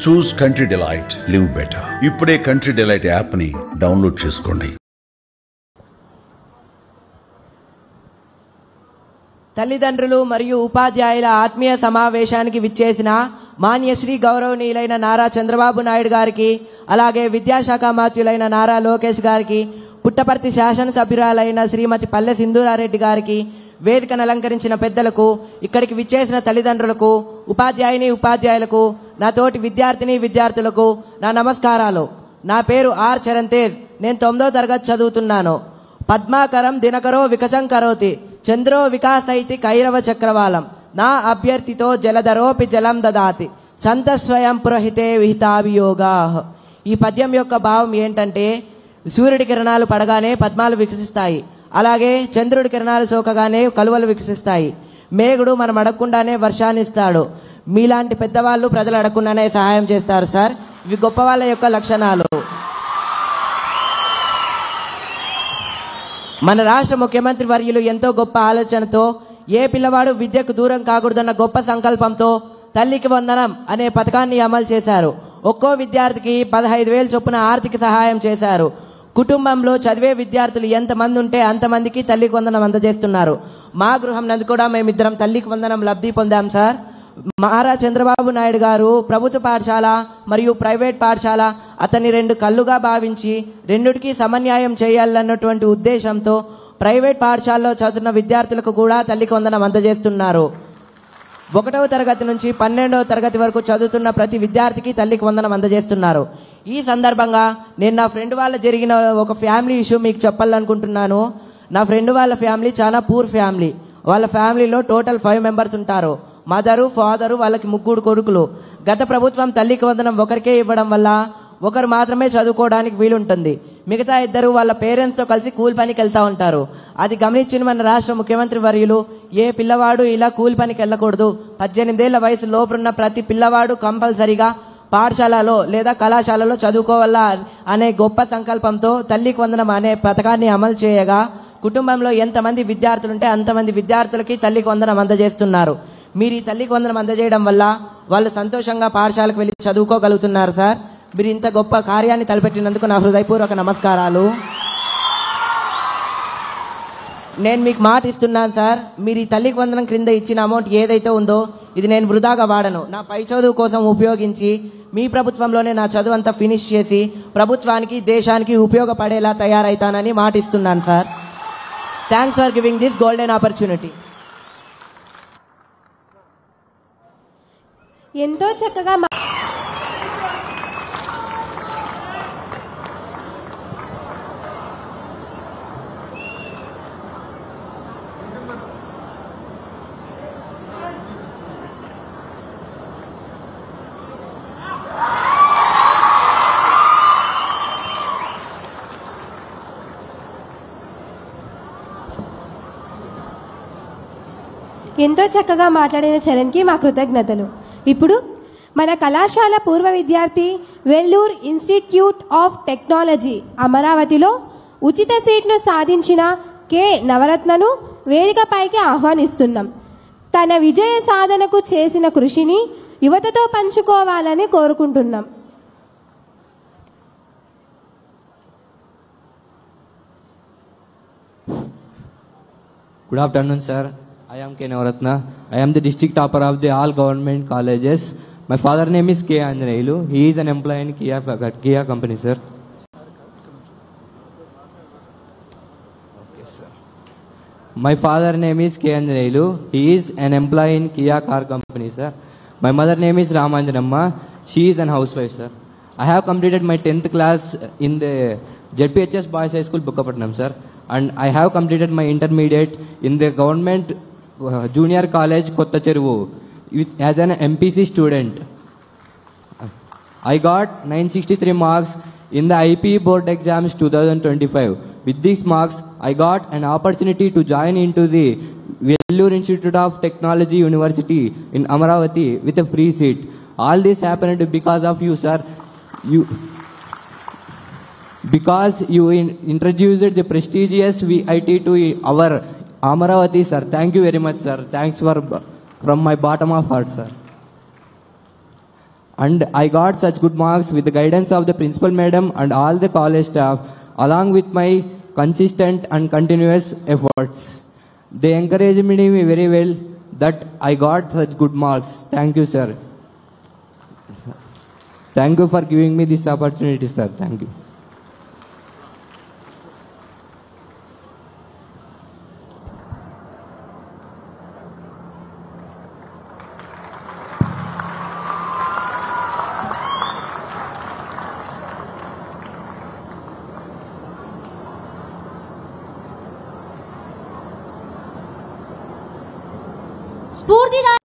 చూస్ country delight, live better. ఇప్పుడే country delight app ని download చేసుకోండి. తల్లిదండ్రులు మరియు ఉపాధ్యాయుల ఆత్మీయ సమావేశానికి విచ్చేసిన మాన్యశ్రీ గౌరవనీయులైన నారా చంద్రబాబు నాయుడు గారికి, అలాగే విద్యాశాఖ మంత్రులైన నారా లోకేష్ గారికి, పుట్టపర్తి శాసనసభ్యురాలైన శ్రీమతి పల్లె సింధూరారెడ్డి గారికి, వేదికను అలంకరించిన పెద్దలకు, ఇక్కడికి విచ్చేసిన తల్లిదండ్రులకు, ఉపాధ్యాయులకు, నా తోటి విద్యార్థులకు నా నమస్కారాలు. నా పేరు ఆర్ చరణ్ తేజ్. నేను 9వ తరగతి చదువుతున్నాను. పద్మాకరం దినకరో వికసం కరోతి, చంద్రో వికాసైతి కైరవ చక్రవాలం, నా అభ్యర్థితో జలధరోపి జలం దదాతి, సంత స్వయం పురోహితే విహితాభియోగా. ఈ పద్యం యొక్క భావం ఏంటంటే, సూర్యుడి కిరణాలు పడగానే పద్మాలు వికసిస్తాయి, అలాగే చంద్రుడి కిరణాలు సోకగానే కలువలు వికసిస్తాయి. మేఘుడు మనం అడగకుండానే వర్షాన్ని ఇస్తాడు. మీలాంటి పెద్దవాళ్ళు ప్రజలు అడగకుండానే సహాయం చేస్తారు సార్. ఇవి గొప్ప వాళ్ళ యొక్క లక్షణాలు. మన రాష్ట్ర ముఖ్యమంత్రి వర్యులు ఎంతో గొప్ప ఆలోచనతో, ఏ పిల్లవాడు విద్యకు దూరం కాకూడదన్న గొప్ప సంకల్పంతో తల్లికి వందనం అనే పథకాన్ని అమలు చేశారు. ఒక్కో విద్యార్థికి 15,000 చొప్పున ఆర్థిక సహాయం చేశారు. కుటుంబంలో చదివే విద్యార్థులు ఎంతమంది ఉంటే అంతమందికి తల్లికి వందనం అందజేస్తున్నారు. మా గృహం నందు కూడా మేమిద్దరం తల్లికి వందనం లబ్ధి పొందాం సార్. నారా చంద్రబాబు నాయుడు గారు ప్రభుత్వ పాఠశాల మరియు ప్రైవేట్ పాఠశాల అతని 2 కళ్ళుగా భావించి రెండిటికి సమన్యాయం చేయాలన్నటువంటి ఉద్దేశంతో ప్రైవేట్ పాఠశాలలో చదువుతున్న విద్యార్థులకు కూడా తల్లికి వందనం అందజేస్తున్నారు. 1వ తరగతి నుంచి 12వ తరగతి వరకు చదువుతున్న ప్రతి విద్యార్థికి తల్లికి వందనం అందజేస్తున్నారు. ఈ సందర్భంగా నేను నా ఫ్రెండ్ వాళ్ళ జరిగిన ఒక ఫ్యామిలీ ఇష్యూ మీకు చెప్పాలనుకుంటున్నాను. నా ఫ్రెండ్ వాళ్ళ ఫ్యామిలీ చాలా పూర్ ఫ్యామిలీ. వాళ్ళ ఫ్యామిలీలో టోటల్ 5 మెంబర్స్ ఉంటారు. మదరు, ఫాదరు, వాళ్ళకి 3 కొడుకులు. గత ప్రభుత్వం తల్లికి వందనం ఒకరికే ఇవ్వడం వల్ల ఒకరు మాత్రమే చదువుకోవడానికి వీలుంటుంది. మిగతా 2 వాళ్ళ పేరెంట్స్తో కలిసి కూలి పనికి వెళ్తా ఉంటారు. అది గమనించిన మన రాష్ట్ర ముఖ్యమంత్రి వర్యులు, ఏ పిల్లవాడు ఇలా కూలి పనికి వెళ్ళకూడదు, 18 ఏళ్ల వయసు లోపున్న ప్రతి పిల్లవాడు కంపల్సరిగా పాఠశాలలో లేదా కళాశాలలో చదువుకోవాలా అనే గొప్ప సంకల్పంతో తల్లికి వందనం అనే పథకాన్ని అమలు చేయగా, కుటుంబంలో ఎంతమంది విద్యార్థులుంటే అంతమంది విద్యార్థులకి తల్లికి వందనం అందజేస్తున్నారు. మీరు ఈ తల్లికి వందనం అందజేయడం వల్ల వాళ్ళు సంతోషంగా పాఠశాలకు వెళ్ళి చదువుకోగలుగుతున్నారు సార్. మీరు ఇంత గొప్ప కార్యాన్ని తలపెట్టినందుకు నా హృదయపూర్వక నమస్కారాలు. నేను మీకు మాట ఇస్తున్నాను సార్, మీరు ఈ తల్లికి వందనం క్రింద ఇచ్చిన అమౌంట్ ఏదైతే ఉందో ఇది నేను వృధాగా వాడను. నా పై చదువు కోసం ఉపయోగించి మీ ప్రభుత్వంలోనే నా చదువు అంతా ఫినిష్ చేసి ప్రభుత్వానికి, దేశానికి ఉపయోగపడేలా తయారైతానని మాట ఇస్తున్నాను sir. Thanks for giving this golden opportunity. ఎంతో చక్కగా మాట్లాడిన చరణ్కి మా కృతజ్ఞతలు. ఇప్పుడు మన కళాశాల పూర్వ విద్యార్థి, వెల్లూర్ ఇన్స్టిట్యూట్ ఆఫ్ టెక్నాలజీ అమరావతిలో ఉచిత సీట్ను సాధించిన కె నవరత్నను వేదికపైకి ఆహ్వానిస్తున్నాం. తన విజయ సాధనకు చేసిన కృషిని యువతతో పంచుకోవాలని కోరుకుంటున్నాం. Good afternoon, sir. I am K. Navaratna. I am the district topper of the all government colleges. My father name is K. Anjaneyulu. He is an employee in Kia company, sir. Okay, sir. My father name is K. Anjaneyulu. He is an employee in Kia car company, sir. My mother name is Ramanjanamma. She is an housewife, sir. I have completed my 10th class in the ZPHS Boys High School, Bukkapatnam, sir. And I have completed my intermediate in the government junior college Kottacheruvu as an MPC student. I got 963 marks in the IP board exams 2025. With these marks, I got an opportunity to join into the Vellore Institute of Technology University in Amaravati with a free seat. All this happened because of you, sir. Because you introduced the prestigious VIT to our Amaravati, sir. Thank you very much, sir. Thanks from my bottom of heart, sir. And I got such good marks with the guidance of the principal madam and all the college staff, along with my consistent and continuous efforts. They encouraged me very well that I got such good marks. Thank you, sir. Thank you for giving me this opportunity, sir. Thank you. స్ఫూర్తిదాయక